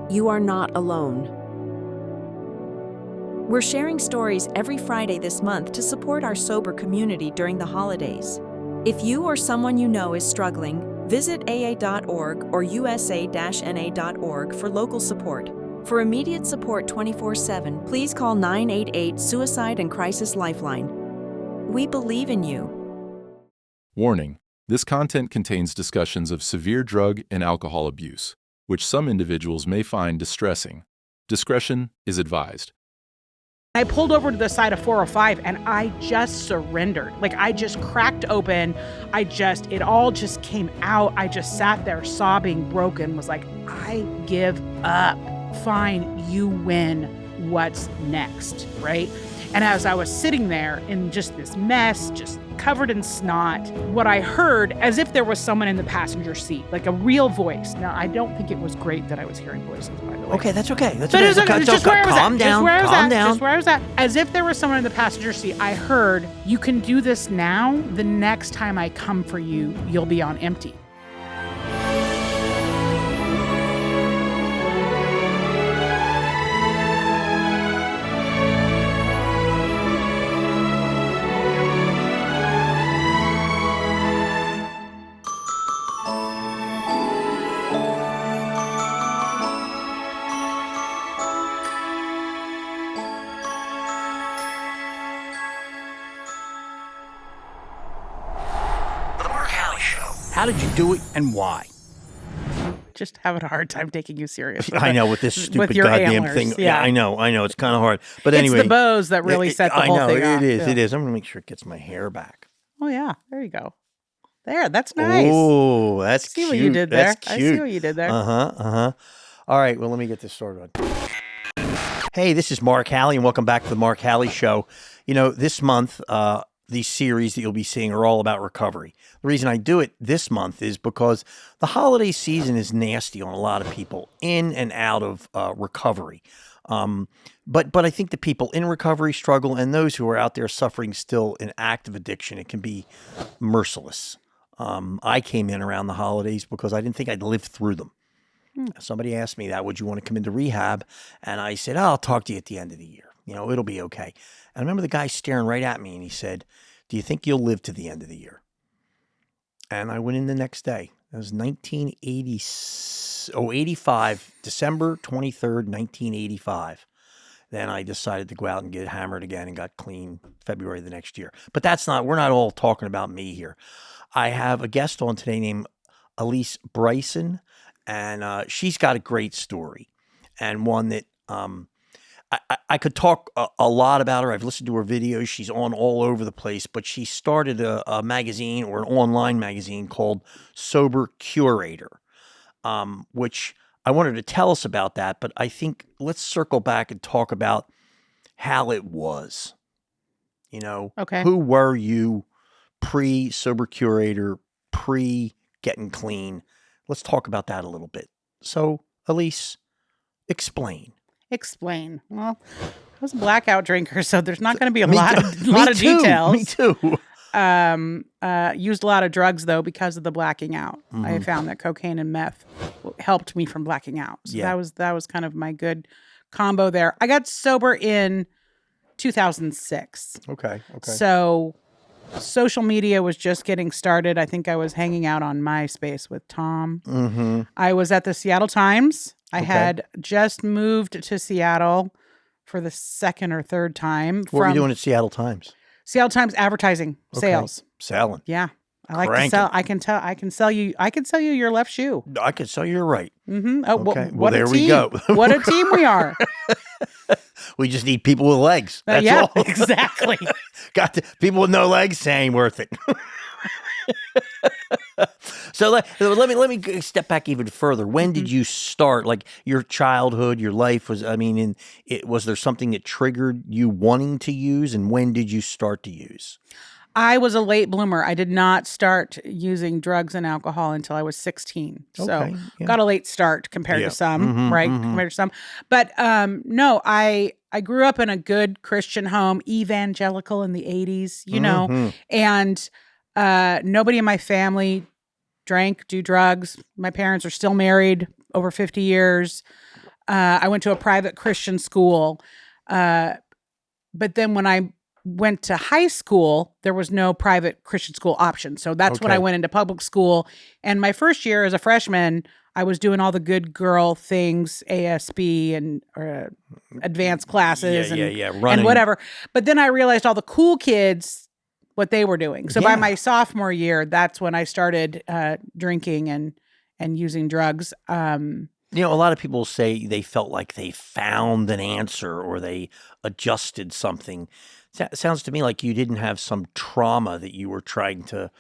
You are not alone. We're sharing stories every Friday this month to support our sober community during the holidays. If you or someone you know is struggling, visit aa.org or usa-na.org for local support. For immediate support 24/7, please call 988 Suicide and Crisis Lifeline. We believe in you. Warning: this content contains discussions of severe drug and alcohol abuse, which some individuals may find distressing. Discretion is advised. I pulled over to the side of 405 and I just surrendered. Like, I just cracked open. It all just came out. I just sat there sobbing, broken, was like, I give up. Fine, you win. What's next, right? And as I was sitting there in just this mess, just covered in snot, what I heard, as if there was someone in the passenger seat, like a real voice. Now, I don't think it was great that I was hearing voices, by the way. Okay, that's okay. But it was okay. Just where I was at. Calm down. Just where I was at. As if there was someone in the passenger seat, I heard, you can do this now. The next time I come for you, you'll be on empty. How did you do it and why? Just having a hard time taking you serious. I know, with this stupid your goddamn antlers. thing. Yeah. I know. It's kind of hard. But anyway. It's the bows that really set the whole thing off. It is. I'm going to make sure it gets my hair back. Oh, yeah. There you go. There. That's nice. Oh, that's cute. I see what you did there. That's cute. I see what you did there. All right. Well, let me get this started. Hey, this is Mark Halley, and welcome back to the Mark Halley Show. You know, this month, these series that you'll be seeing are all about recovery. The reason I do it this month is because the holiday season is nasty on a lot of people in and out of recovery. But I think the people in recovery struggle, and those who are out there suffering still in active addiction, it can be merciless. I came in around the holidays because I didn't think I'd live through them. Somebody asked me that, would you want to come into rehab? And I said, I'll talk to you at the end of the year. You know, it'll be okay. And I remember the guy staring right at me, and he said, do you think you'll live to the end of the year? And I went in the next day. It was 85, December 23rd, 1985. Then I decided to go out and get hammered again and got clean February the next year. But we're not all talking about me here. I have a guest on today named Alysse Bryson, and she's got a great story, and one that I could talk a lot about her. I've listened to her videos. She's on all over the place, but she started a magazine, or an online magazine, called Sober Curator, which I wanted to tell us about that. But I think let's circle back and talk about how it was. You know, okay. Who were you pre-Sober Curator, pre-getting clean? Let's talk about that a little bit. So, Alysse, explain. Well, I was a blackout drinker, so there's not going to be a lot of details. Me too. Used a lot of drugs, though, because of the blacking out. Mm-hmm. I found that cocaine and meth helped me from blacking out. So that was kind of my good combo there. I got sober in 2006. Okay. So social media was just getting started. I think I was hanging out on MySpace with Tom. Mm-hmm. I was at the Seattle Times. I had just moved to Seattle for the second or third time. What were you doing at Seattle Times? Seattle Times advertising, sales. Selling. Yeah. I like to sell. I can sell you your left shoe. I can sell you your right. Mm-hmm. Oh, okay. Well, there we go. What a team we are. We just need people with legs. That's all. Exactly. People with no legs, ain't worth it. So let me step back even further. When did you start? Like, your childhood, your life was. I mean, was there something that triggered you wanting to use, and when did you start to use? I was a late bloomer. I did not start using drugs and alcohol until I was 16. So got a late start compared to some, right? Mm-hmm. Compared to some. But no, I grew up in a good Christian home, evangelical in the 80s, you know, and nobody in my family drank, do drugs. My parents are still married over 50 years. I went to a private Christian school. But then when I went to high school, there was no private Christian school option. So that's when I went into public school. And my first year as a freshman, I was doing all the good girl things, ASB and advanced classes running. and whatever. But then I realized all the cool kids, what they were doing. So by my sophomore year, that's when I started drinking and using drugs. A lot of people say they felt like they found an answer or they adjusted something. Sounds to me like you didn't have some trauma that you were trying to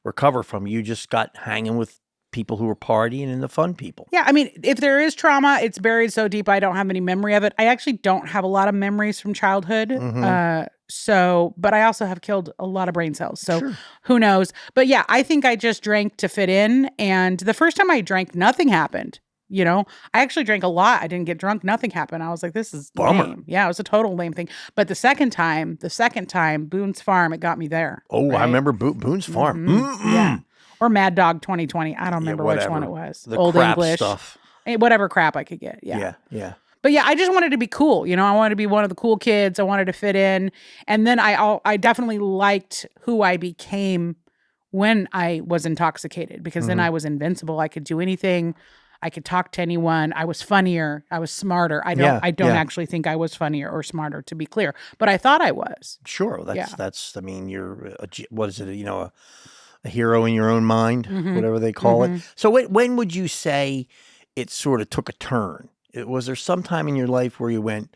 recover from. You just got hanging with people who were partying and the fun people. Yeah, I mean, if there is trauma, it's buried so deep I don't have any memory of it. I actually don't have a lot of memories from childhood. But I also have killed a lot of brain cells. So who knows? But yeah, I think I just drank to fit in. And the first time I drank, nothing happened. I actually drank a lot. I didn't get drunk. Nothing happened. I was like, this is Bummer. lame. Yeah, it was a total lame thing. But the second time, Boone's Farm, it got me there. Oh, right? I remember Boone's Farm. Yeah. Or Mad Dog 2020. I don't remember which one it was. The Old crap English stuff. Whatever crap I could get. Yeah. But yeah, I just wanted to be cool. I wanted to be one of the cool kids. I wanted to fit in. And then I definitely liked who I became when I was intoxicated, because then I was invincible. I could do anything. I could talk to anyone. I was funnier. I was smarter. I don't actually think I was funnier or smarter, to be clear, but I thought I was. Sure. That's, I mean, you're, what is it? A hero in your own mind, whatever they call it. So when would you say it sort of took a turn? Was there some time in your life where you went,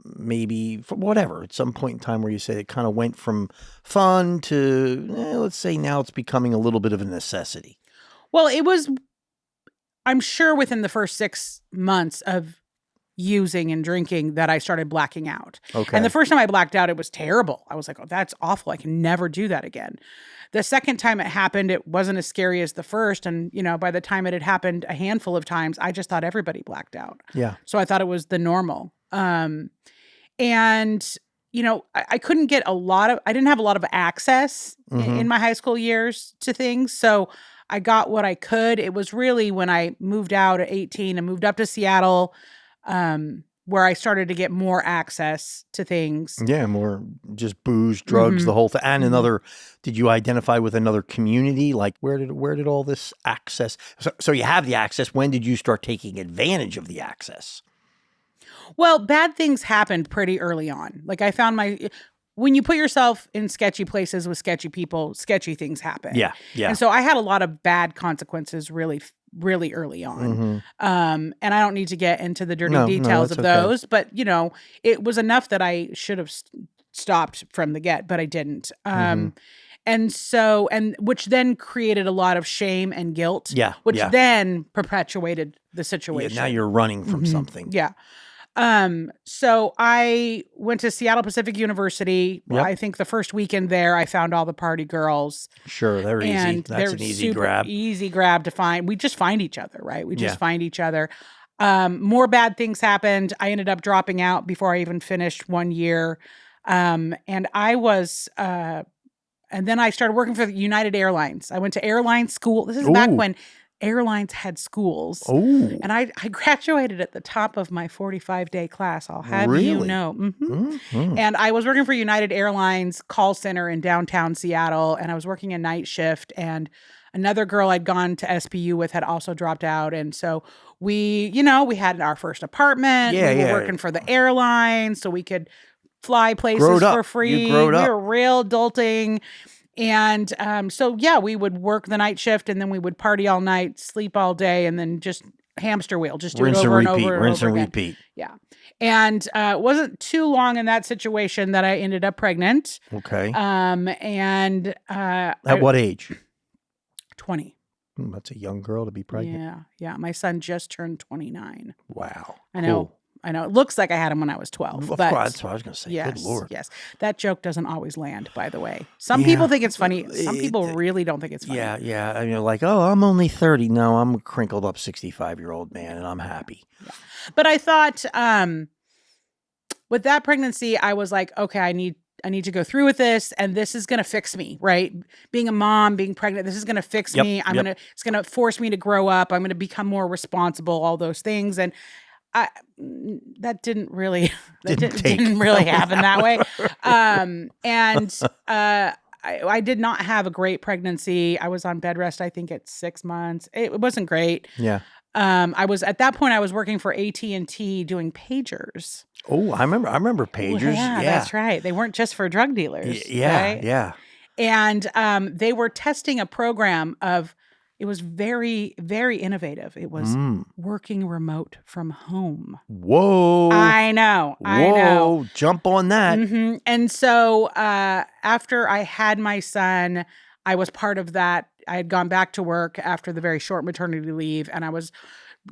maybe for whatever, at some point in time where you say it kind of went from fun to, let's say now it's becoming a little bit of a necessity? Well, it was, I'm sure within the first 6 months of using and drinking that I started blacking out. Okay. And the first time I blacked out, it was terrible. I was like, oh, that's awful. I can never do that again. The second time it happened, it wasn't as scary as the first. And, by the time it had happened a handful of times, I just thought everybody blacked out. Yeah. So I thought it was the normal. I couldn't get I didn't have a lot of access in my high school years to things. So I got what I could. It was really when I moved out at 18 and moved up to Seattle, where I started to get more access to things. Yeah, more just booze, drugs, the whole thing. And did you identify with another community? Like where did all this access? So you have the access. When did you start taking advantage of the access? Well, bad things happened pretty early on. Like I found when you put yourself in sketchy places with sketchy people, sketchy things happen. Yeah. And so I had a lot of bad consequences really, really early on. And I don't need to get into the dirty details of those, but it was enough that I should have stopped from the get, but I didn't. Which then created a lot of shame and guilt. Yeah. Which then perpetuated the situation. Yeah, now you're running from something. Yeah. So I went to Seattle Pacific University. Yep. I think the first weekend there, I found all the party girls. Sure, they're easy. That's an easy grab. Easy grab to find. We just find each other, right? We just find each other. More bad things happened. I ended up dropping out before I even finished 1 year. And then I started working for United Airlines. I went to airline school. This is back when airlines had schools. Oh. And I graduated at the top of my 45-day class. I'll have you know. And I was working for United Airlines call center in downtown Seattle, and I was working a night shift, and another girl I'd gone to SPU with had also dropped out. And so we had our first apartment. We were working for the airline so we could fly places for free. You growed up. We were real adulting. And we would work the night shift, and then we would party all night, sleep all day, and then just hamster wheel, just do it over and over. Rinse and again. repeat. Yeah. And it wasn't too long in that situation that I ended up pregnant. Okay. At what age? 20. That's a young girl to be pregnant. Yeah. My son just turned 29. Wow. I know. Cool. I know. It looks like I had him when I was 12. Of but course, that's what I was going to say. Yes, Good Lord. Yes. That joke doesn't always land, by the way. Some people think it's funny. Some people really don't think it's funny. Yeah. I mean, like, oh, I'm only 30. No, I'm a crinkled up 65-year-old man, and I'm happy. Yeah. But I thought with that pregnancy, I was like, okay, I need to go through with this, and this is going to fix me, right? Being a mom, being pregnant, this is going to fix me. It's going to force me to grow up. I'm going to become more responsible, all those things. And that didn't really Didn't really happen that way. I did not have a great pregnancy. I was on bed rest, I think, at 6 months. It wasn't great. Yeah. At that point I was working for AT&T doing pagers. Oh, I remember pagers. Yeah, that's right. They weren't just for drug dealers. Right? Yeah. And they were testing a program it was very, very innovative. It was working remote from home. Whoa. I know. Whoa. Jump on that. Mm-hmm. And so after I had my son, I was part of that. I had gone back to work after the very short maternity leave, and I was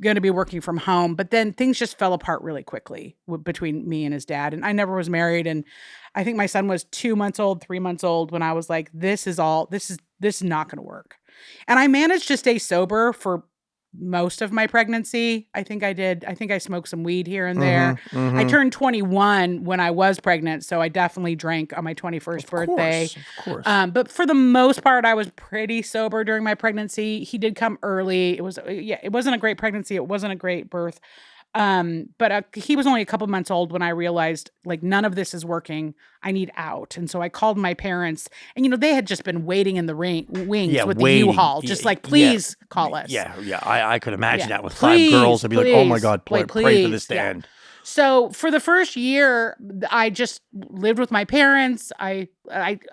going to be working from home. But then things just fell apart really quickly between me and his dad. And I never was married. And I think my son was 2 months old, 3 months old when I was like, this is not going to work. And I managed to stay sober for most of my pregnancy. I think I did. I think I smoked some weed here and there. Mm-hmm. I turned 21 when I was pregnant, so I definitely drank on my 21st birthday. Of course. But for the most part, I was pretty sober during my pregnancy. He did come early. It wasn't a great pregnancy. It wasn't a great birth. But he was only a couple months old when I realized, like, none of this is working. I need out. And so I called my parents, and, they had just been waiting in the wings with the U-Haul, just like, please call us. Yeah. I could imagine that with 5 girls. I'd be like, oh my God, pray for this to end. So for the first year, I just lived with my parents. I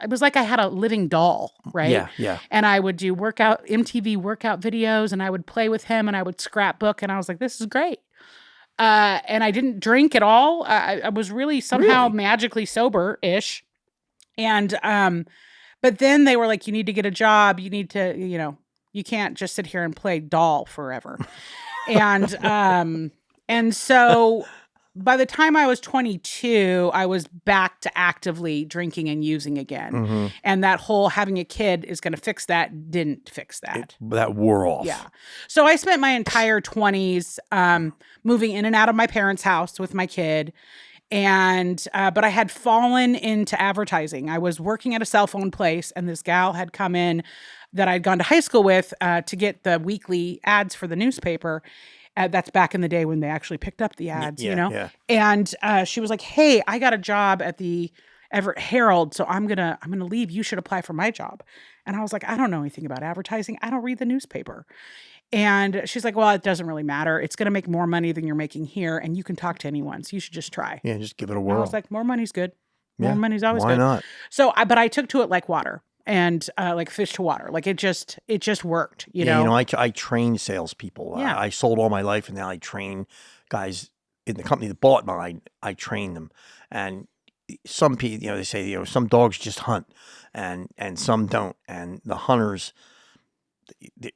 was like I had a living doll, right? Yeah. And I would do MTV workout videos, and I would play with him, and I would scrapbook, and I was like, this is great. And I didn't drink at all. I was really somehow magically sober-ish. And, but then they were like, you need to get a job. You need to, you can't just sit here and play doll forever. And so by the time I was 22, I was back to actively drinking and using again. Mm-hmm. And that whole having a kid is going to fix that didn't fix that. That wore off. Yeah. So I spent my entire 20s moving in and out of my parents' house with my kid. And but I had fallen into advertising. I was working at a cell phone place, and this gal had come in that I'd gone to high school with to get the weekly ads for the newspaper. That's back in the day when they actually picked up the ads, Yeah. And she was like, "Hey, I got a job at the Everett Herald, so I'm gonna leave. You should apply for my job." And I was like, "I don't know anything about advertising. I don't read the newspaper." And she's like, "Well, it doesn't really matter. It's gonna make more money than you're making here, and you can talk to anyone. So you should just try." Yeah, just give it a And whirl. I was like, "More money's good. More money's always good. Why not? So, but I took to it like water. And like fish to water, like it just worked, I train salespeople. Yeah. I sold all my life, and now I train guys in the company that bought mine. I train them, and some people, they say, some dogs just hunt, and some don't. And the hunters,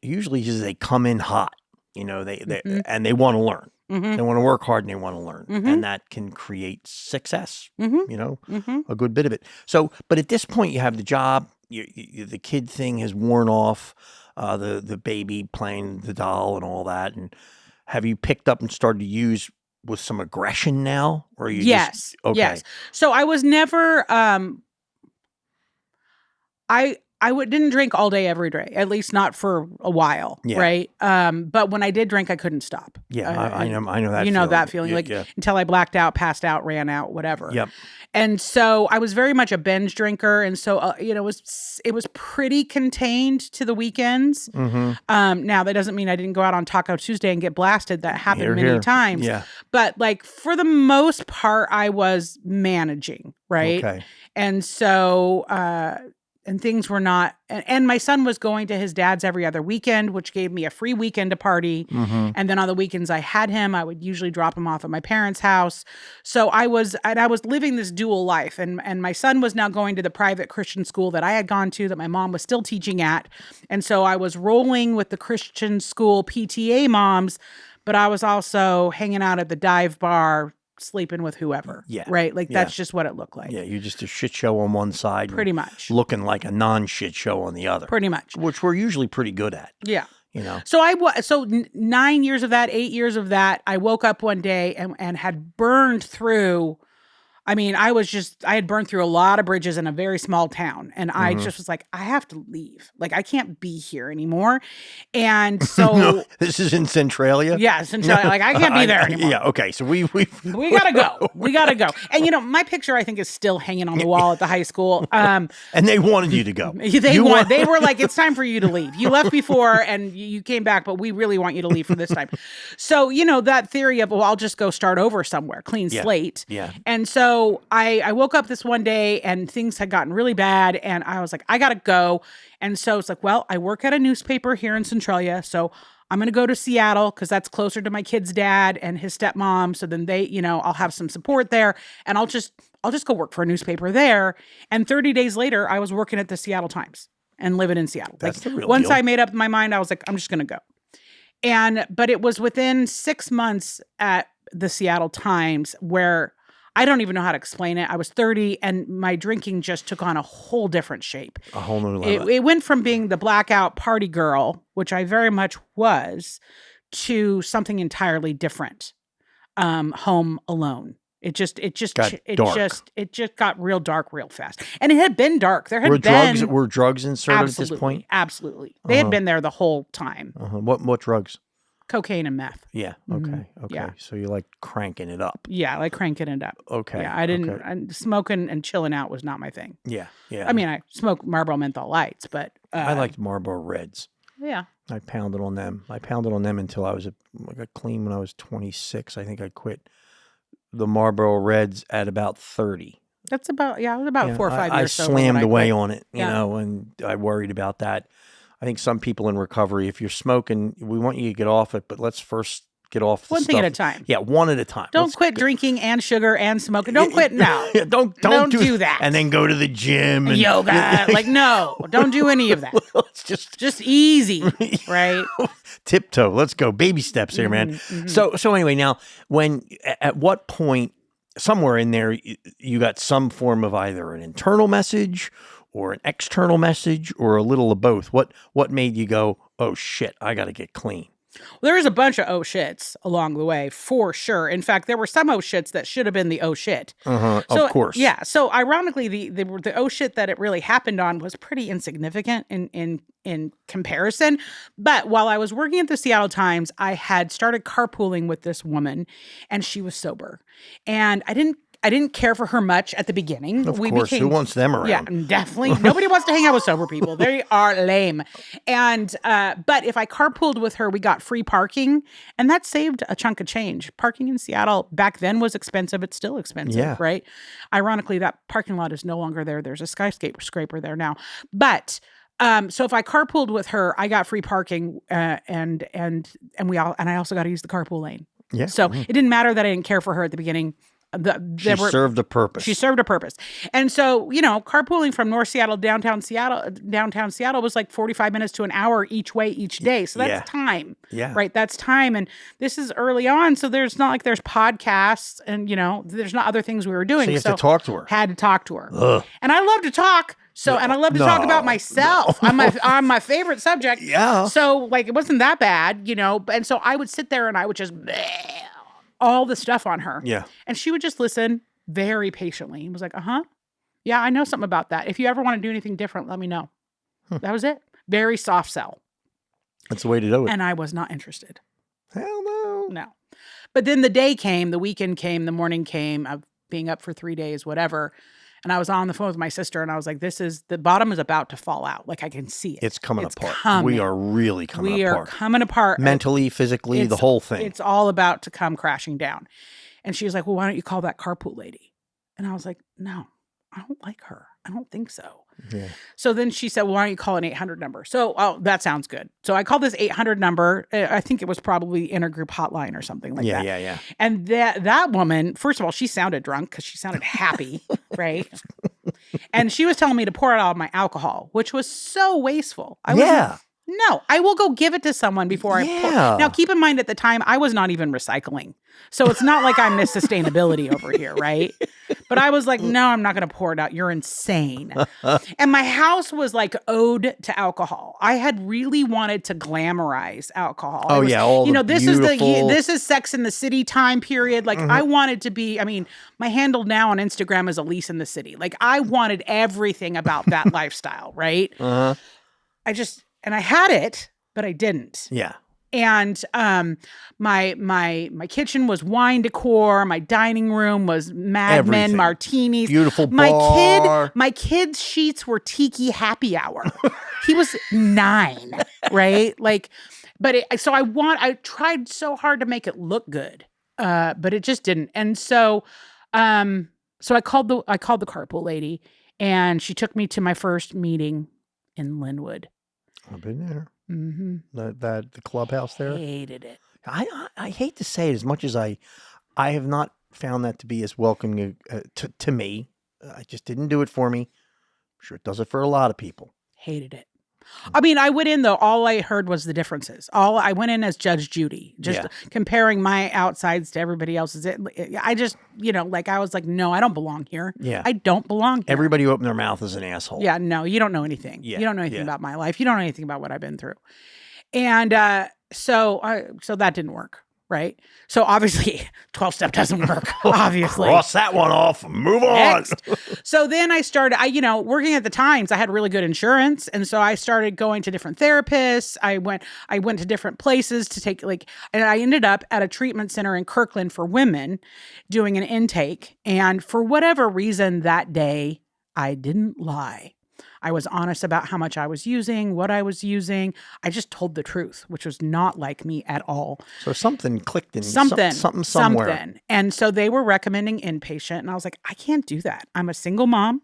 usually they come in hot, they and they want to learn. Mm-hmm. They want to work hard and they want to learn, and that can create success. A good bit of it. So, but at this point, you have the job. The kid thing has worn off, the baby playing the doll and all that. And have you picked up and started to use with some aggression now? Or are you Yes. Okay. Yes. So I was never, I didn't drink all day, every day, at least not for a while. Yeah. Right. But when I did drink, I couldn't stop. Yeah. I know that. You know that feeling, Yeah. until I blacked out, passed out, ran out, whatever. Yep. And so I was very much a binge drinker. And so, it was pretty contained to the weekends. Mm-hmm. Now that doesn't mean I didn't go out on Taco Tuesday and get blasted. That happened many times. Yeah. But like for the most part, I was managing. Right. Okay. And so, and things were not, and my son was going to his dad's every other weekend, which gave me a free weekend to party. Mm-hmm. And then on the weekends I had him, I would usually drop him off at my parents' house. So I was living this dual life, and my son was now going to the private Christian school that I had gone to, that my mom was still teaching at. And so I was rolling with the Christian school PTA moms, but I was also hanging out at the dive bar, sleeping with whoever. Yeah. Right. Like that's just what it looked like. Yeah. You're just a shit show on one side. Pretty much. Looking like a non-shit show on the other. Pretty much. Which we're usually pretty good at. Yeah. So 9 years of that, 8 years of that, I woke up one day and had burned through I mean, I had burned through a lot of bridges in a very small town. And I just was like, I have to leave. Like, I can't be here anymore. And so. No, this is in Centralia? Yeah, Centralia. Like, I can't be there anymore. Yeah, okay. So we gotta go. We gotta go. And, my picture, I think, is still hanging on the wall at the high school. And they wanted you to go. They were like, it's time for you to leave. You left before and you came back, but we really want you to leave for this time. So, that theory of, well, I'll just go start over somewhere, clean slate. Yeah. And so I woke up this one day and things had gotten really bad and I was like, I gotta go. And so it's like, well, I work at a newspaper here in Centralia. So I'm going to go to Seattle because that's closer to my kid's dad and his stepmom. So then they, I'll have some support there and I'll just go work for a newspaper there. And 30 days later, I was working at the Seattle Times and living in Seattle. That's the real once deal. I made up my mind, I was like, I'm just going to go. But it was within 6 months at the Seattle Times where I don't even know how to explain it. I was 30 and my drinking just took on a whole different shape. A whole new level. It went from being the blackout party girl, which I very much was, to something entirely different. Home alone. It just got real dark real fast. And it had been dark. There had were drugs inserted at this point? Absolutely. They had been there the whole time. What drugs? Cocaine and meth. Yeah. Okay. Okay. Yeah. So you're like cranking it up. Yeah, like cranking it up. Okay. Yeah, I didn't. Smoking and chilling out was not my thing. Yeah. Yeah. I mean, I smoked Marlboro menthol lights, but I liked Marlboro Reds. Yeah. I pounded on them. Until I was got clean when I was 26. I think I quit the Marlboro Reds at about 30. That's about it was about 4 or 5 years. I slammed away quit. on it, and I worried about that. I think some people in recovery, if you're smoking, we want you to get off it, but let's first get off the one stuff. thing at a time. Yeah, one at a time. Don't quit drinking and sugar and smoking. Don't quit now. Yeah, don't do that. And then go to the gym and yoga. Like, no, don't do any of that. It's just easy, right? Tiptoe. Let's go. Baby steps here, man. Mm-hmm. So anyway, now at what point somewhere in there you got some form of either an internal message or an external message or a little of both? What made you go, oh shit, I got to get clean? Well, there was a bunch of oh shits along the way, for sure. In fact, there were some oh shits that should have been the oh shit. Of course. Yeah. So ironically, the oh shit that it really happened on was pretty insignificant in comparison. But while I was working at the Seattle Times, I had started carpooling with this woman and she was sober. And I didn't care for her much at the beginning. Of course, who wants them around? Yeah, definitely. Nobody wants to hang out with sober people. They are lame. And but if I carpooled with her, we got free parking, and that saved a chunk of change. Parking in Seattle back then was expensive. It's still expensive, right? Ironically, that parking lot is no longer there. There's a skyscraper there now. But so if I carpooled with her, I got free parking, and I also got to use the carpool lane. Yeah. So it didn't matter that I didn't care for her at the beginning. She served a purpose. She served a purpose. And so, carpooling from North Seattle, downtown Seattle was like 45 minutes to an hour each way, each day. So that's time. Yeah. Right. That's time. And this is early on. So there's not like there's podcasts and, there's not other things we were doing. So you have to talk to her. Had to talk to her. Ugh. And I love to talk. So, and I love to talk about myself. I'm my favorite subject. Yeah. So like, it wasn't that bad, and so I would sit there and I would just all the stuff on her. Yeah. And she would just listen very patiently and was like, yeah, I know something about that. If you ever want to do anything different, let me know. That was it. Very soft sell. That's the way to do it. And I was not interested. Hell no. No. But then the day came, the weekend came, the morning came of being up for 3 days, whatever. And I was on the phone with my sister and I was like, the bottom is about to fall out. Like I can see it. It's coming apart. Coming. We are really coming apart. We are coming apart. Mentally, physically, the whole thing. It's all about to come crashing down. And she was like, well, why don't you call that carpool lady? And I was like, no, I don't like her. I don't think so. Yeah. So then she said, well, why don't you call an 800 number? So, that sounds good. So I called this 800 number. I think it was probably intergroup hotline or something like that. Yeah. And that woman, first of all, she sounded drunk because she sounded happy, right? And she was telling me to pour out all my alcohol, which was so wasteful. No, I will go give it to someone before I pour. Now, keep in mind at the time, I was not even recycling. So it's not like I miss sustainability over here, right? But I was like, no, I'm not going to pour it out. You're insane. And my house was like ode to alcohol. I had really wanted to glamorize alcohol. Oh, all this is Sex in the City time period. Like I wanted to be, my handle now on Instagram is Alysse in the City. Like I wanted everything about that lifestyle, right? And I had it, but I didn't. Yeah. And my kitchen was wine decor. My dining room was Mad Men martinis. Beautiful bar. My kid's sheets were tiki happy hour. He was 9, right? Like, but I tried so hard to make it look good, but it just didn't. And so I called the carpool lady, and she took me to my first meeting in Linwood. I've been there. Mm-hmm. The clubhouse there. Hated it. I hate to say it, as much as I have not found that to be as welcoming to me. I just didn't do it for me. I'm sure it does it for a lot of people. Hated it. I went in though. All I heard was the differences. I went in as Judge Judy, just comparing my outsides to everybody else's. I just, I was like, no, I don't belong here. Yeah, I don't belong here. Everybody who opened their mouth is an asshole. Yeah, no, you don't know anything. Yeah, you don't know anything about my life. You don't know anything about what I've been through. And so that didn't work. Right. So obviously 12-step doesn't work. Obviously. Cross that one off. Move on. Next. So then I started, working at the Times, I had really good insurance. And so I started going to different therapists. I went to different places to take and I ended up at a treatment center in Kirkland for women doing an intake. And for whatever reason that day, I didn't lie. I was honest about how much I was using, what I was using. I just told the truth, which was not like me at all. So something clicked in somewhere. Something. And so they were recommending inpatient. And I was like, I can't do that. I'm a single mom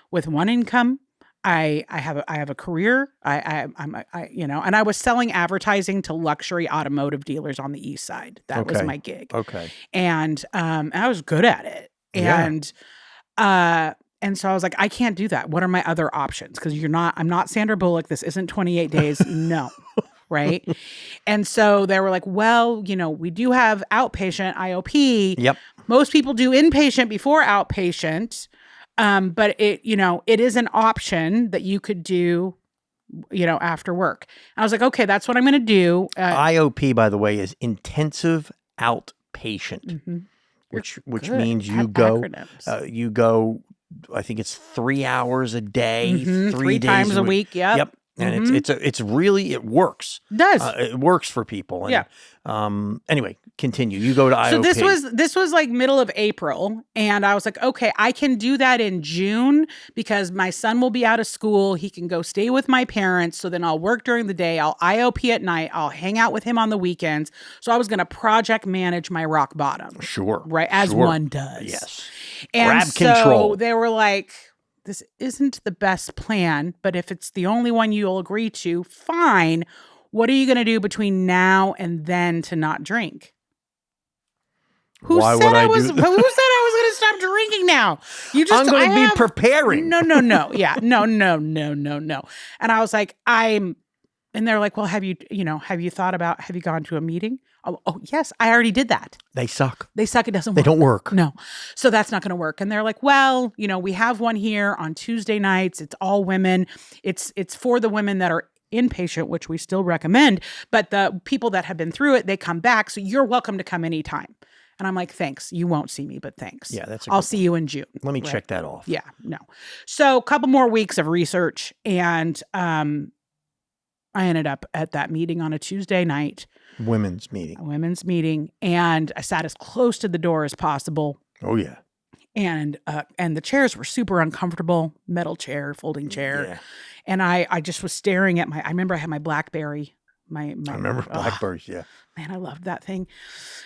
with one income. I have a career. And I was selling advertising to luxury automotive dealers on the East Side. That was my gig. Okay. And I was good at it. And so I was like, I can't do that. What are my other options? Because I'm not Sandra Bullock. This isn't 28 days. No. Right. And so they were like, well, we do have outpatient IOP. Yep. Most people do inpatient before outpatient. But it is an option that you could do, after work. And I was like, okay, that's what I'm going to do. IOP, by the way, is intensive outpatient, Mm-hmm. which means you go, I think it's 3 hours a day, mm-hmm. 3 days times a week. Yep. And mm-hmm. it works. It does. It works for people. And, yeah. Anyway, continue. You go to IOP. So this was like middle of April. And I was like, okay, I can do that in June because my son will be out of school. He can go stay with my parents. So then I'll work during the day. I'll IOP at night. I'll hang out with him on the weekends. So I was going to project manage my rock bottom. Sure. Right. As one does. Yes. And Grab so control. They were like, this isn't the best plan, but if it's the only one you'll agree to, fine. What are you going to do between now and then to not drink? Who said I was going to stop drinking now? I'm going to be preparing. No. Yeah. No. And I was like, and they're like, well, have you gone to a meeting? Oh, yes, I already did that. They suck. It doesn't work. They don't work. No. So that's not going to work. And they're like, well, we have one here on Tuesday nights. It's all women. It's for the women that are inpatient, which we still recommend. But the people that have been through it, they come back. So you're welcome to come anytime. And I'm like, thanks. You won't see me, but thanks. Yeah, I'll see you in June. Let me check that off. Yeah, no. So a couple more weeks of research. And I ended up at that meeting on a Tuesday night. Women's meeting. And I sat as close to the door as possible. Oh, yeah. And the chairs were super uncomfortable, metal chair, folding chair. Yeah. And I just was staring at I remember I had my BlackBerry. I remember Blackberries, yeah. Man, I loved that thing.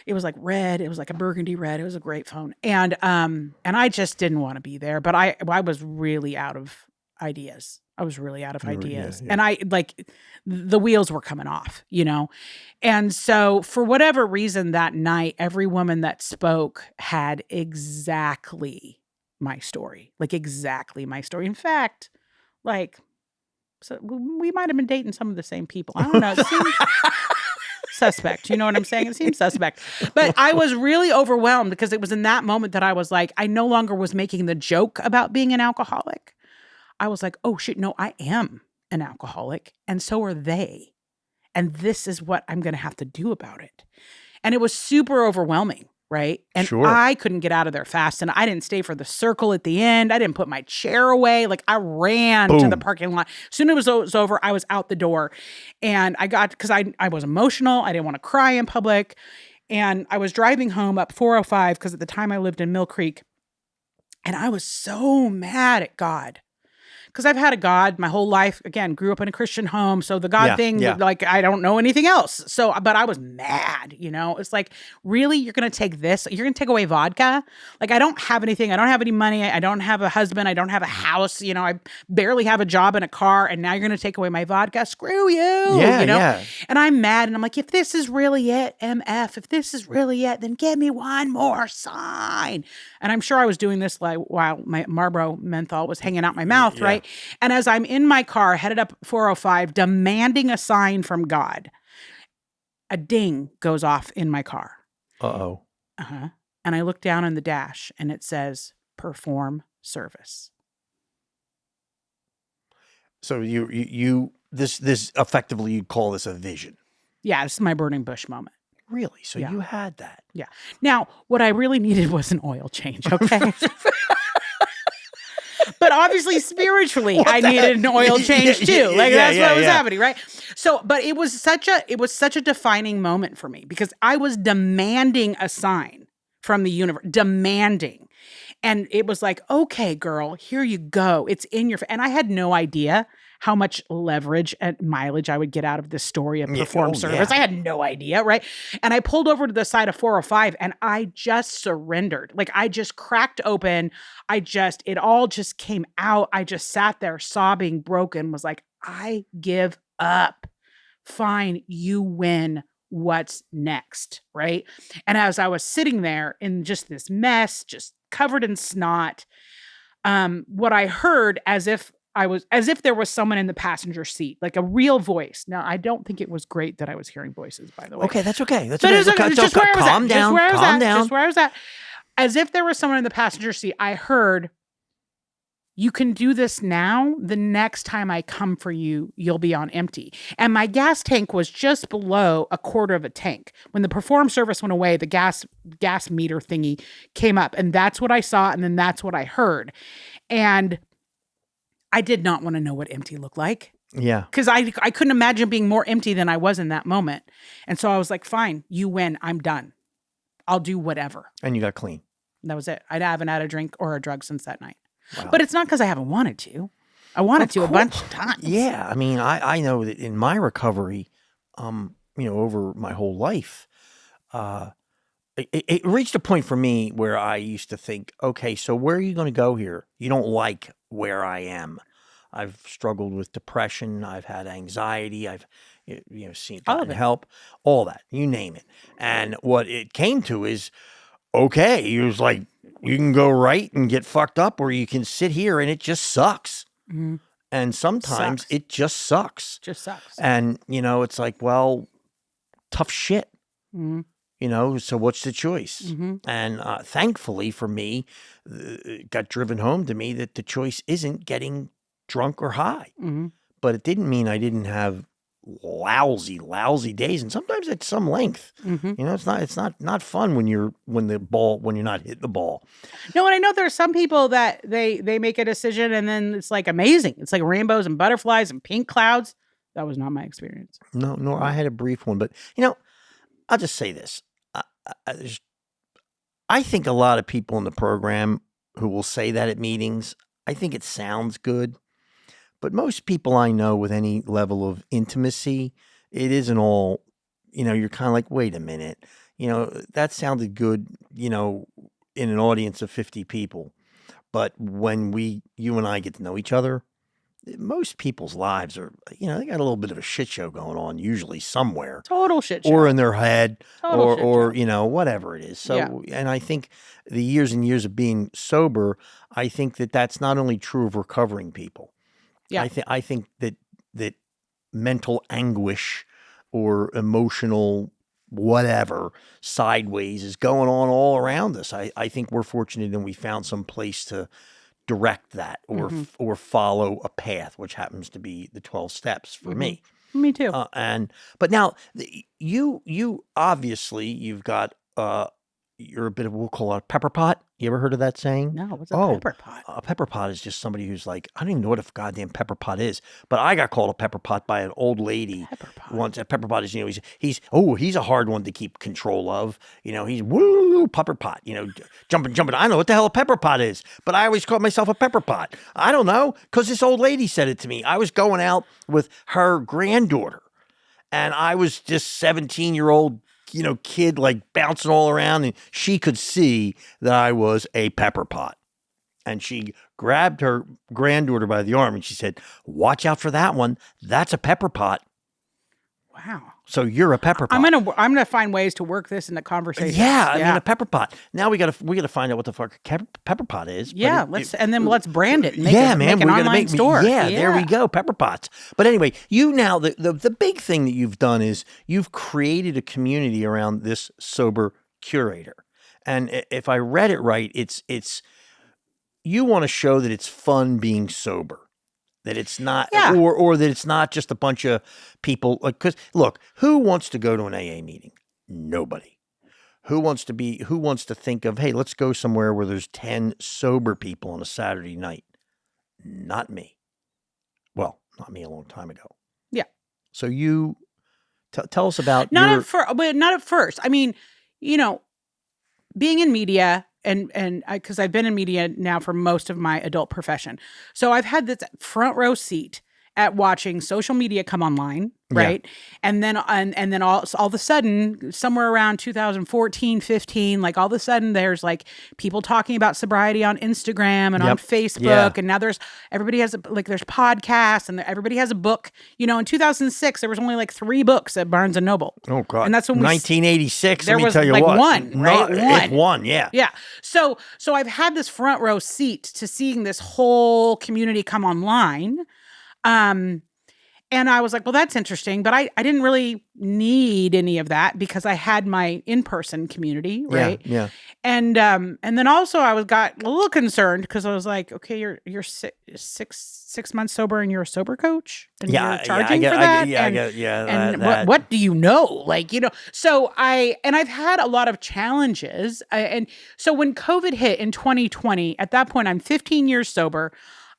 It was like red. It was like a burgundy red. It was a great phone. And I just didn't want to be there. But I was really out of ideas. Yeah. And the wheels were coming off, And so for whatever reason that night, every woman that spoke had exactly my story. In fact, So we might have been dating some of the same people. I don't know. It seemed suspect. You know what I'm saying? It seems suspect. But I was really overwhelmed because it was in that moment that I was like, I no longer was making the joke about being an alcoholic. I was like, oh shit, no, I am an alcoholic. And so are they. And this is what I'm going to have to do about it. And it was super overwhelming. Right. And Sure. I couldn't get out of there fast. And I didn't stay for the circle at the end. I didn't put my chair away. Like I ran to the parking lot. As soon as it was over, I was out the door. And I got, because I was emotional. I didn't want to cry in public. And I was driving home up 405 because at the time I lived in Mill Creek. And I was so mad at God. Because I've had a God my whole life. Again, grew up in a Christian home. So the God thing, like, I don't know anything else. So, but I was mad, you know? It's like, really? You're going to take this? You're going to take away vodka? Like, I don't have anything. I don't have any money. I don't have a husband. I don't have a house. You know, I barely have a job and a car. And now you're going to take away my vodka? Screw you. Yeah, you know? yeah. And I'm mad. And I'm like, if this is really it, MF, if this is really it, then give me one more sign. And I'm sure I was doing this like while my Marlboro menthol was hanging out my mouth, right? And as I'm in my car, headed up 405, demanding a sign from God, a ding goes off in my car. Uh-oh. Uh-huh. And I look down on the dash and it says, perform service. So this effectively, you'd call this a vision. Yeah, this is my burning bush moment. Really? So you had that. Yeah. Now, what I really needed was an oil change, okay? But obviously, spiritually, I needed an oil change too. Like that's what was happening, right? So, but it was such a defining moment for me because I was demanding a sign from the universe, demanding. And it was like, okay, girl, here you go. It's in your, and I had no idea how much leverage and mileage I would get out of this story of perform service. I had no idea, right? And I pulled over to the side of 405 and I just surrendered. Like I just cracked open. It all just came out. I just sat there sobbing, broken, was like, I give up. Fine, you win. What's next, right? And as I was sitting there in just this mess, just covered in snot, what I heard as if there was someone in the passenger seat, like a real voice. Now, I don't think it was great that I was hearing voices, by the way. Okay, that's okay. That's but okay. It's just where I was calm at. down. Just where I was at. As if there was someone in the passenger seat, I heard, you can do this now. The next time I come for you, you'll be on empty. And my gas tank was just below a quarter of a tank. When the perform service went away, the gas meter thingy came up. And that's what I saw. And then that's what I heard. And I did not want to know what empty looked like. Yeah. Because I couldn't imagine being more empty than I was in that moment. And so I was like, fine, you win. I'm done. I'll do whatever. And you got clean. That was it. I haven't had a drink or a drug since that night. Wow. But it's not because I haven't wanted to. I wanted to a bunch of times. Yeah. I mean, I know that in my recovery, over my whole life, it reached a point for me where I used to think, okay, so where are you going to go here? You don't like where I am. I've struggled with depression. I've had anxiety. I've, gotten help, all that, you name it. And what it came to is, okay, it was like, you can go right and get fucked up, or you can sit here and it just sucks. Mm-hmm. And sometimes it just sucks. Just sucks. And, it's like, well, tough shit. Mm-hmm. So what's the choice? Mm-hmm. And thankfully for me, it got driven home to me that the choice isn't getting drunk or high. Mm-hmm. But it didn't mean I didn't have lousy days, and sometimes at some length. Mm-hmm. It's not fun when you're not hitting the ball. No, and I know there are some people that they make a decision and then it's like amazing. It's like rainbows and butterflies and pink clouds. That was not my experience. No, nor I had a brief one, but I'll just say this. I think a lot of people in the program who will say that at meetings, I think it sounds good. But most people I know with any level of intimacy, it isn't all, you're kind of like, wait a minute, that sounded good, in an audience of 50 people. But when you and I get to know each other, most people's lives are, they got a little bit of a shit show going on, usually somewhere. Total shit show. Or in their head, or whatever it is. So, And I think the years and years of being sober, I think that that's not only true of recovering people. Yeah. I think that mental anguish or emotional whatever sideways is going on all around us. I think we're fortunate and we found some place to direct that or follow a path, which happens to be the 12 steps for me. Me too. But now you obviously you've got you're a bit of, we'll call it a pepper pot. You ever heard of that saying? No, what's a pepper pot? A pepper pot is just somebody who's like, I don't even know what a goddamn pepper pot is, but I got called a pepper pot by an old lady once. A pepper pot is, he's a hard one to keep control of. He's woo pepper pot, jumping. I don't know what the hell a pepper pot is, but I always call myself a pepper pot. I don't know, because this old lady said it to me. I was going out with her granddaughter, and I was just 17-year-old kid, like bouncing all around, and she could see that I was a pepper pot. And she grabbed her granddaughter by the arm and she said, "Watch out for that one. That's a pepper pot." Wow. So you're a pepper pot. I'm gonna find ways to work this in the conversation. Yeah, I mean a pepper pot. Now we gotta find out what the fuck a pepper pot is. Yeah, let's brand it. And make man, make an online store. Yeah, there we go, pepper pots. But anyway, you now the big thing that you've done is you've created a community around this Sober Curator, and if I read it right, it's you want to show that it's fun being sober. That it's not, or that it's not just a bunch of people. Because look, who wants to go to an AA meeting? Nobody. Who wants to think of, hey, let's go somewhere where there's 10 sober people on a Saturday night? Not me. Well, not me a long time ago. Yeah. So you tell us about not at first. I mean, being in media. And because I've been in media now for most of my adult profession. So I've had this front row seat at watching social media come online, right? Yeah. And then all of a sudden, somewhere around 2014, 15, like all of a sudden there's like people talking about sobriety on Instagram and on Facebook. Yeah. And now everybody has there's podcasts and everybody has a book. In 2006, there was only like 3 books at Barnes and Noble. Oh God. And that's when 1986. There was tell you like what. one, right? One. Yeah. Yeah. So I've had this front row seat to seeing this whole community come online. And I was like, well, that's interesting, but I didn't really need any of that because I had my in-person community, right? Yeah. And then also I got a little concerned because I was like, okay, you're six months sober and you're a sober coach and you're charging for that. What do you know? So I've had a lot of challenges. And so when COVID hit in 2020, at that point, I'm 15 years sober.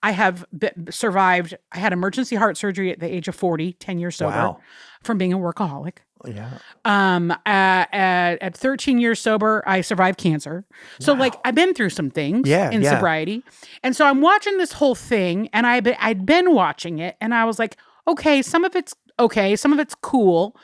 I have survived. I had emergency heart surgery at the age of 40, 10 years sober from being a workaholic. Yeah. At 13 years sober, I survived cancer. So I've been through some things in sobriety. And so I'm watching this whole thing and I'd been watching it and I was like, okay, some of it's okay. Some of it's cool.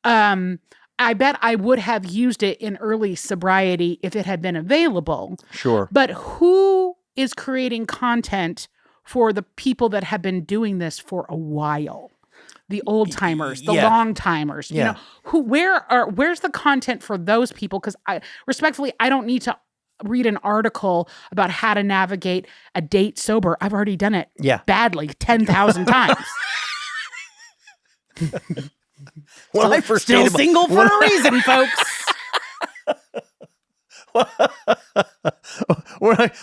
I bet I would have used it in early sobriety if it had been available. Sure. But who is creating content for the people that have been doing this for a while? The old timers, the long timers, where's the content for those people? Because I don't need to read an article about how to navigate a date sober. I've already done it badly 10,000 times. When I first still single for a reason, folks.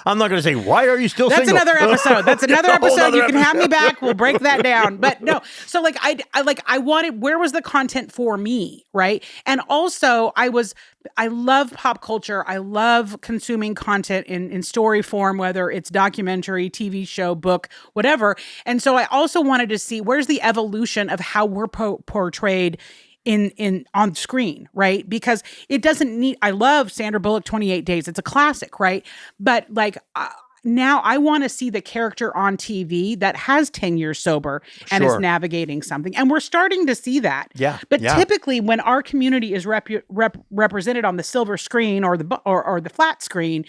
I'm not going to say, why are you still single? That's another episode. You can have me back. We'll break that down. But no, so I wanted, where was the content for me, right? And also I love pop culture. I love consuming content in story form, whether it's documentary, TV show, book, whatever. And so I also wanted to see where's the evolution of how we're portrayed on screen, right? Because it doesn't need, I love Sandra Bullock 28 Days. It's a classic, right? But now I want to see the character on TV that has 10 years sober and is navigating something. And we're starting to see that. Yeah. But typically when our community is represented on the silver screen or the flat screen,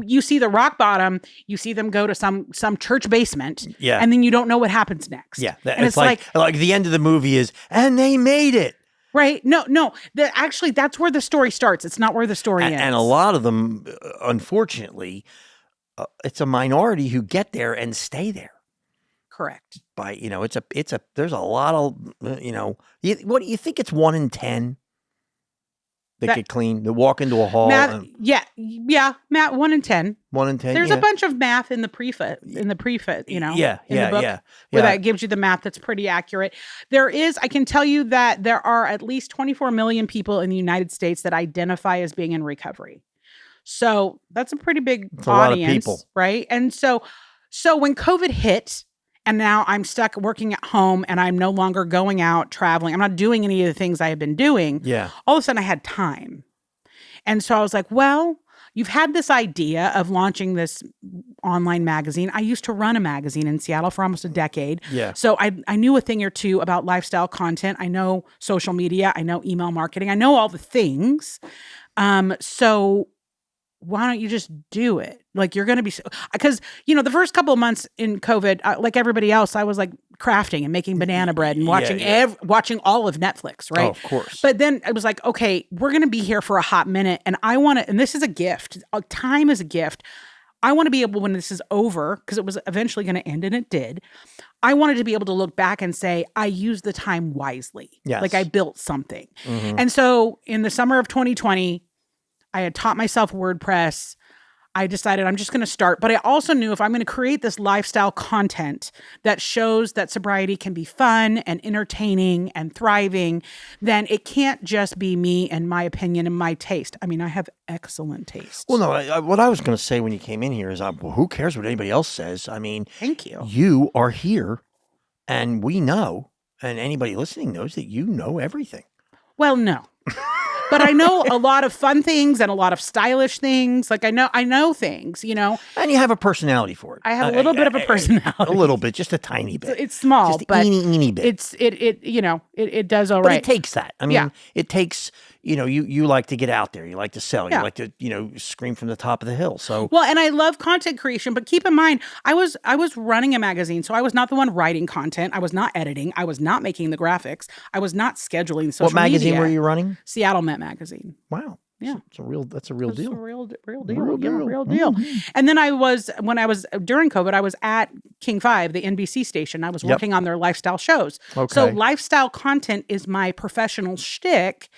you see the rock bottom, you see them go to some church basement, and then you don't know what happens next. Yeah, and it's like the end of the movie is, and they made it. Right? No. Actually, that's where the story starts. It's not where the story ends. And a lot of them, unfortunately, it's a minority who get there and stay there. Correct. By, there's a lot of, what do you think? It's 1 in 10 that get clean, that walk into a hall. Math, Matt, 1 in 10. 1 in 10. There's a bunch of math in the prefix, in the book where that gives you the math that's pretty accurate. I can tell you that there are at least 24 million people in the United States that identify as being in recovery. So that's a pretty big audience, a lot of people. Right? And so when COVID hit, and now I'm stuck working at home and I'm no longer going out traveling, I'm not doing any of the things I have been doing. Yeah. All of a sudden I had time. And so I was like, well, you've had this idea of launching this online magazine. I used to run a magazine in Seattle for almost a decade. Yeah. So I knew a thing or two about lifestyle content. I know social media. I know email marketing. I know all the things. So why don't you just do it? Like, you're going to be, because, the first couple of months in COVID, like everybody else, I was like crafting and making banana bread and watching watching all of Netflix, right? Oh, of course. But then I was like, okay, we're going to be here for a hot minute. And I want to, and this is a gift. Time is a gift. I want to be able, when this is over, because it was eventually going to end, and it did, I wanted to be able to look back and say, I used the time wisely. Yes. Like, I built something. Mm-hmm. And so in the summer of 2020, I had taught myself WordPress. I decided I'm just going to start, but I also knew if I'm going to create this lifestyle content that shows that sobriety can be fun and entertaining and thriving, then it can't just be me and my opinion and my taste. I mean, I have excellent taste. Well, no, what I was going to say when you came in here is, who cares what anybody else says? I mean, thank you. You are here, and we know, and anybody listening knows that you know everything. Well, no. But I know a lot of fun things and a lot of stylish things. Like, I know things, And you have a personality for it. I have a little bit of a personality. A little bit, just a tiny bit. It's small, just but eeny bit. It does all but right. It takes that. I mean, it takes, you like to get out there. You like to sell. You like to, scream from the top of the hill. So well, and I love content creation, but keep in mind, I was running a magazine, so I was not the one writing content. I was not editing. I was not making the graphics. I was not scheduling social media. What magazine were you running? Seattle Met magazine. Wow. Yeah. That's a real deal. A real deal. Real Real deal. deal. Mm-hmm. And then during COVID, I was at King 5, the NBC station. I was working on their lifestyle shows. Okay. So lifestyle content is my professional shtick.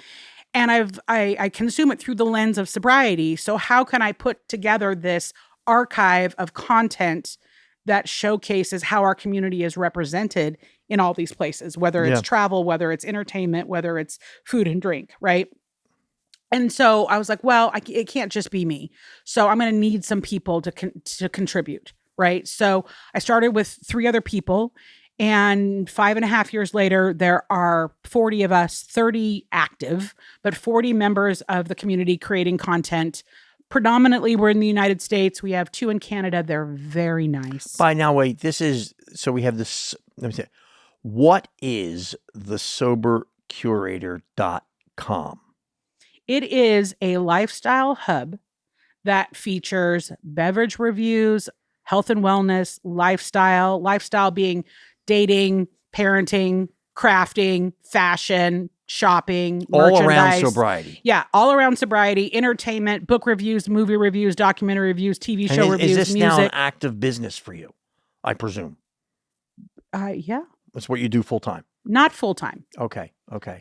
And I consume it through the lens of sobriety. So how can I put together this archive of content that showcases how our community is represented in all these places, whether it's travel, whether it's entertainment, whether it's food and drink, right? And so I was like, well, it can't just be me. So I'm going to need some people to contribute, right? So I started with 3 other people. And 5.5 years later, there are 40 of us, 30 active, but 40 members of the community creating content. Predominantly, we're in the United States. We have 2 in Canada. They're very nice. By now, wait, so we have this, let me say, what is the sobercurator.com? It is a lifestyle hub that features beverage reviews, health and wellness, lifestyle being dating, parenting, crafting, fashion, shopping, all merchandise. around sobriety. Yeah, all around sobriety, entertainment, book reviews, movie reviews, documentary reviews, TV show reviews, is this music. now an active business for you, I presume? Yeah. That's what you do full time? Not full time. Okay.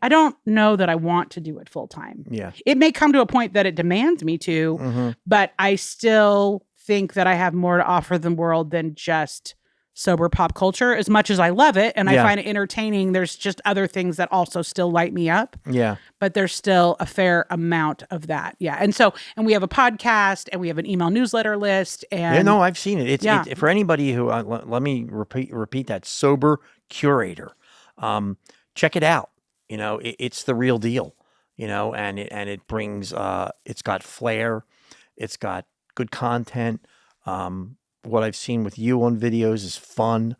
I don't know that I want to do it full time. Yeah. It may come to a point that it demands me to, but I still think that I have more to offer the world than just sober pop culture. As much as I love it and I find it entertaining, there's just other things that also still light me up. Yeah. But there's still a fair amount of that. Yeah. And we have a podcast and we have an email newsletter list. And yeah, no, I've seen it. It's for anybody who, let me repeat that, Sober Curator. Check it out. It's the real deal, and it brings, it's got flair. It's got good content. What I've seen with you on videos is fun.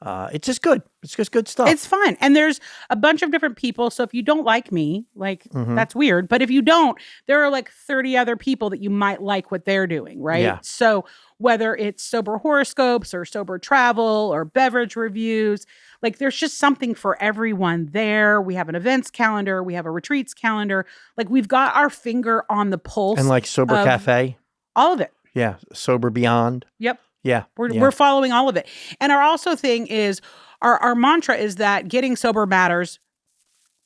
It's just good. It's just good stuff. It's fun. And there's a bunch of different people. So if you don't like me, that's weird. But if you don't, there are like 30 other people that you might like what they're doing, right? Yeah. So whether it's sober horoscopes or sober travel or beverage reviews, there's just something for everyone there. We have an events calendar. We have a retreats calendar. We've got our finger on the pulse. And Sober Cafe. All of it. Yeah. Sober Beyond. Yep. Yeah. We're following all of it. And our also thing is our mantra is that getting sober matters,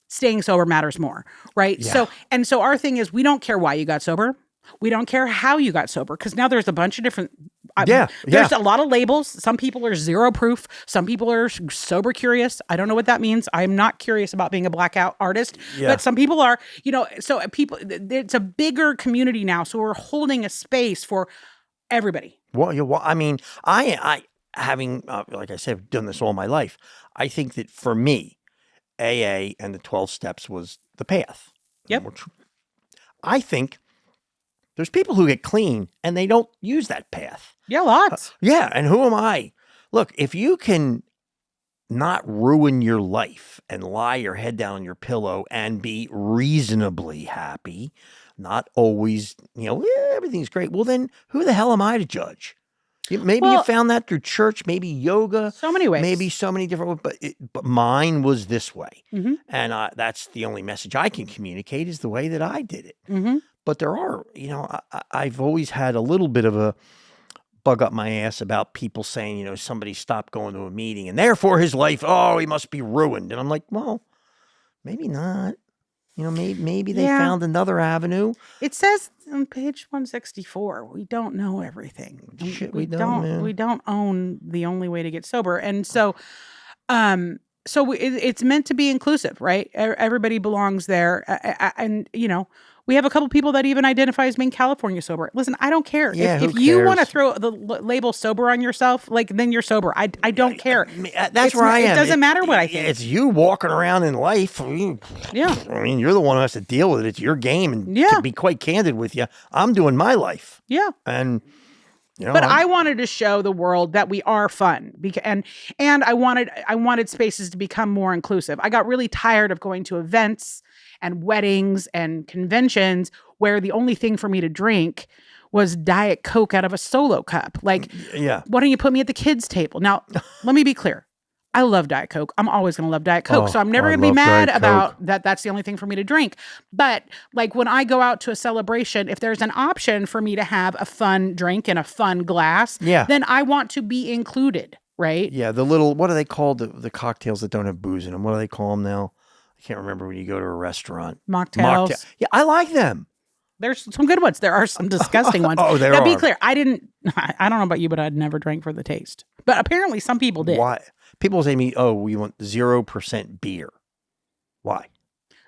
staying sober matters more, right? Yeah. So our thing is we don't care why you got sober. We don't care how you got sober, because now there's a bunch of different. There's a lot of labels. Some people are zero proof. Some people are sober curious. I don't know what that means. I'm not curious about being a blackout artist, but some people are. So people, it's a bigger community now. So we're holding a space for everybody. Well, I mean, I having like I said, done this all my life. I think that for me, AA and the 12 steps was the path. Yep. I think there's people who get clean and they don't use that path. Yeah, lots. Yeah. And who am I? Look, if you can not ruin your life and lie your head down on your pillow and be reasonably happy, not always, everything's great. Well, then who the hell am I to judge? Maybe you found that through church, maybe yoga. So many ways. Maybe so many different ways. But mine was this way. Mm-hmm. And that's the only message I can communicate is the way that I did it. Mm-hmm. But there are, I've always had a little bit of a bug up my ass about people saying, somebody stopped going to a meeting and therefore his life, he must be ruined. And I'm like, well, maybe not. Maybe they found another avenue. It says on page 164, we don't know everything. Shit, we don't. We don't own the only way to get sober. And so, it's meant to be inclusive, right? Everybody belongs there. And we have a couple people that even identify as being California sober. Listen, I don't care. Yeah, if you want to throw the label sober on yourself, then you're sober. I don't care. That's where I am. It doesn't matter what I think. It's you walking around in life. Yeah. I mean, you're the one who has to deal with it. It's your game. And to be quite candid with you, I'm doing my life. Yeah. And but I wanted to show the world that we are fun, and I wanted spaces to become more inclusive. I got really tired of going to events and weddings and conventions where the only thing for me to drink was Diet Coke out of a Solo cup. Why don't you put me at the kids' table? Now, let me be clear. I love Diet Coke. I'm always going to love Diet Coke. So I'm never going to be mad about that. That's the only thing for me to drink. But when I go out to a celebration, if there's an option for me to have a fun drink in a fun glass, then I want to be included, right? Yeah. The little, what are they called? The cocktails that don't have booze in them. What do they call them now? I can't remember when you go to a restaurant. Mocktails. Yeah, I like them. There's some good ones. There are some disgusting ones. There are. Be clear, I don't know about you, but I'd never drank for the taste. But apparently some people did. Why? People say to me, we want 0% beer. Why?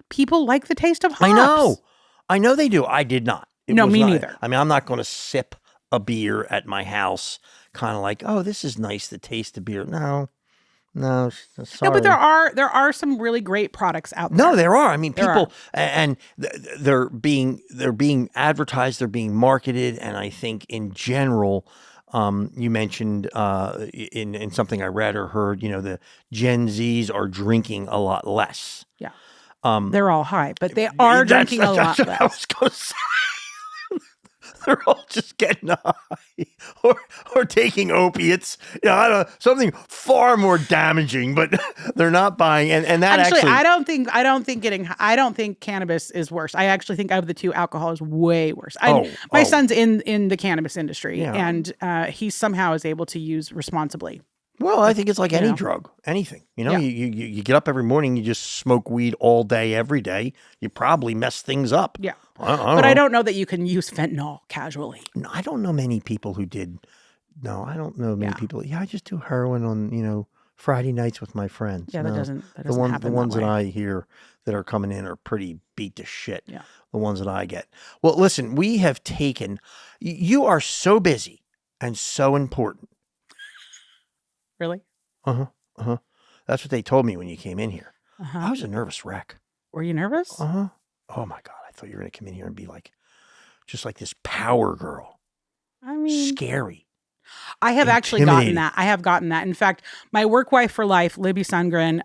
People like the taste of hops. I know they do. I did not. Me neither. I mean, I'm not going to sip a beer at my house kind of like, this is nice, the taste of beer. No, sorry. No, but there are some really great products out there. No, there are. I mean, people and they're being advertised, they're being marketed, and I think in general, you mentioned in something I read or heard, the Gen Zs are drinking a lot less. Yeah, they're all high, but they are drinking a lot less. I was going to say. They're all just getting high or taking opiates. I don't know, something far more damaging, but they're not buying. And that actually, I don't think cannabis is worse. I actually think of the two, alcohol is way worse. My son's in the cannabis industry, and he somehow is able to use responsibly. Well, I think it's like any drug, anything. You get up every morning, you just smoke weed all day, every day. You probably mess things up. Yeah. I don't know that you can use fentanyl casually. No, I don't know many people who did. No, I don't know many people. Yeah, I just do heroin on, Friday nights with my friends. Yeah, that doesn't happen. The ones that I hear that are coming in are pretty beat to shit. Yeah. The ones that I get. Well, listen, we have taken, you are so busy and so important. Really? Uh-huh. That's what they told me when you came in here. I was a nervous wreck. Were you nervous? Uh-huh. Oh my God. I thought you were going to come in here and be just like this power girl. I mean, scary. I have actually gotten that. I have gotten that. In fact, my work wife for life, Libby Sundgren,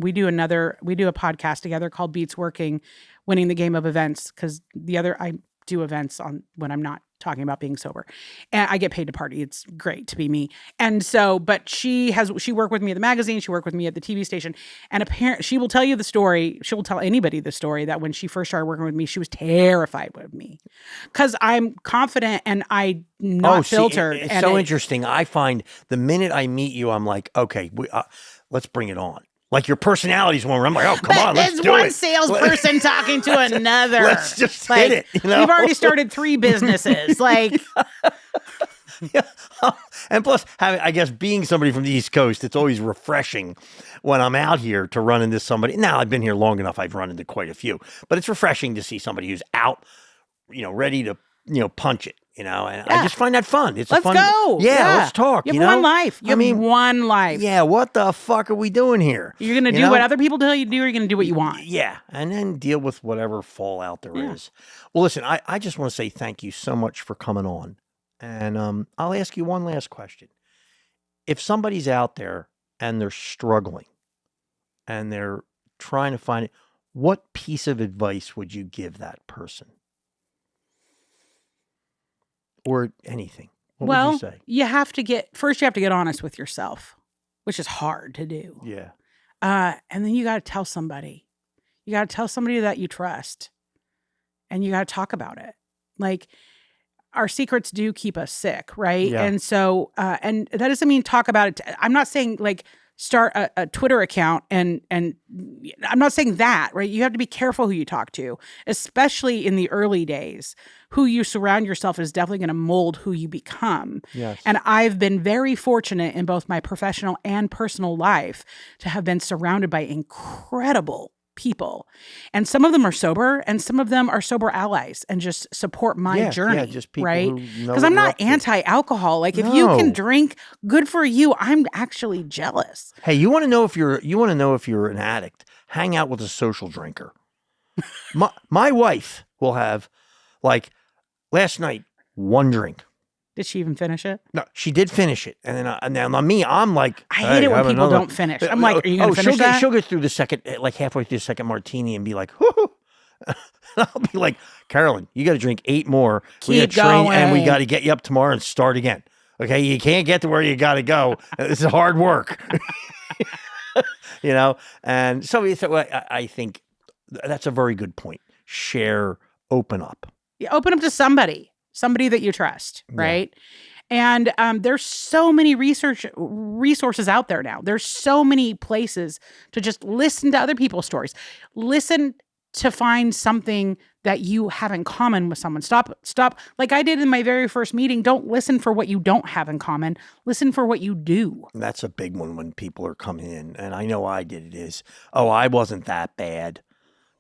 we do a podcast together called Beats Working, Winning the Game of Events. Cause I do events when I'm not talking about being sober. And I get paid to party. It's great to be me. And so, but she worked with me at the magazine. She worked with me at the TV station. And apparently she will tell you the story. She will tell anybody the story that when she first started working with me, she was terrified with me because I'm confident and I'm not filtered. It's so interesting. I find the minute I meet you, I'm like, okay, let's bring it on. Like your personality's one where I'm like, oh, come on, let's do it. There's one salesperson talking to another. Let's just hit it. You know? We've already started 3 businesses. Like, yeah. And plus, I guess being somebody from the East Coast, it's always refreshing when I'm out here to run into somebody. Now, I've been here long enough. I've run into quite a few, but it's refreshing to see somebody who's out, ready to, punch it. And I just find that fun. It's let's fun. Go. Yeah, let's talk. You have one life. You have one life. Yeah, what the fuck are we doing here? You're going to do what other people tell you to do, or you're going to do what you want. Yeah, and then deal with whatever fallout there is. Well, listen, I just want to say thank you so much for coming on. And I'll ask you one last question. If somebody's out there and they're struggling and they're trying to find it, what piece of advice would you give that person? Or anything. What would you say? You have to get honest with yourself, which is hard to do. Yeah. And then you got to tell somebody. You got to tell somebody that you trust. And you got to talk about it. Like, our secrets do keep us sick, right? Yeah. And so, and that doesn't mean talk about it. I'm not saying like start a Twitter account and I'm not saying that, right? You have to be careful who you talk to, especially in the early days. Who you surround yourself is definitely going to mold who you become. Yes. And I've been very fortunate in both my professional and personal life to have been surrounded by incredible people. And some of them are sober and some of them are sober allies and just support my journey. Yeah, just people right? Because I'm not anti-alcohol. Like if you can drink, good for you. I'm actually jealous. Hey, you want to know if you're an addict? Hang out with a social drinker. my wife will have like last night 1 drink. Did she even finish it? No, she did finish it. And then on me, I'm like, I hate it when people don't finish. I'm like, are you going to finish that? She'll get through the second, like halfway through the second martini and be like, whoo. I'll be like, Carolyn, you got to drink 8 more. Keep going. And we got to get you up tomorrow and start again. Okay. You can't get to where you got to go. This is hard work. And so I think that's a very good point. Share, open up. Yeah, open up to somebody that you trust, right? Yeah. And there's so many resources out there now. There's so many places to just listen to other people's stories. Listen to find something that you have in common with someone. Stop. Like I did in my very first meeting. Don't listen for what you don't have in common. Listen for what you do. That's a big one when people are coming in. And I know I did it is, I wasn't that bad.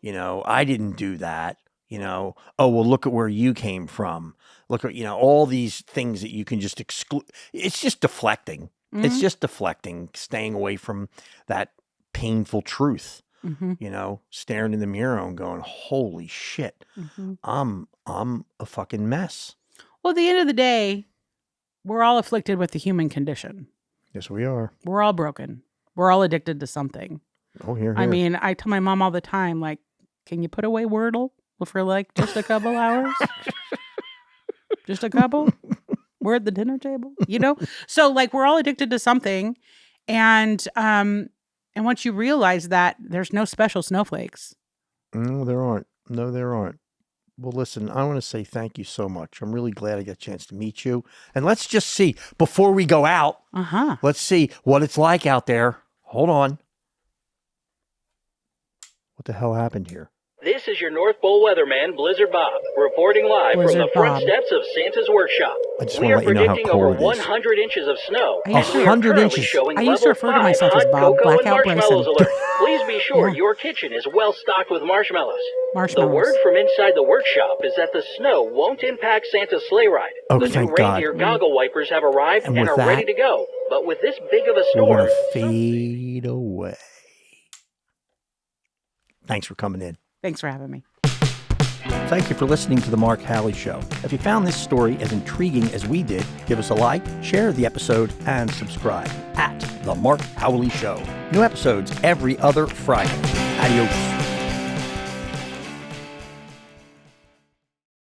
I didn't do that. Oh, well, look at where you came from. Look at, all these things that you can just exclude. It's just deflecting. Mm-hmm. It's just deflecting, staying away from that painful truth, staring in the mirror and going, holy shit, I'm a fucking mess. Well, at the end of the day, we're all afflicted with the human condition. Yes, we are. We're all broken. We're all addicted to something. Oh, here. I mean, I tell my mom all the time, like, can you put away Wordle for like just a couple hours? Just a couple? We're at the dinner table, So like we're all addicted to something. And once you realize that there's no special snowflakes. No, there aren't. Well, listen, I want to say thank you so much. I'm really glad I got a chance to meet you. And let's just see, before we go out, let's see what it's like out there. Hold on. What the hell happened here? This is your North Pole weatherman, Blizzard Bob, reporting live from the front steps of Santa's workshop. We are predicting over 100 inches of snow. 100 inches? I used to refer to myself as Bob, Blackout Bryson. Please be sure your kitchen is well stocked with marshmallows. The word from inside the workshop is that the snow won't impact Santa's sleigh ride. Oh, the new reindeer goggle wipers have arrived and are ready to go. But with this big of a storm, we're going to fade away. Thanks for coming in. Thanks for having me. Thank you for listening to The Mark Howley Show. If you found this story as intriguing as we did, give us a like, share the episode, and subscribe at The Mark Howley Show. New episodes every other Friday. Adios.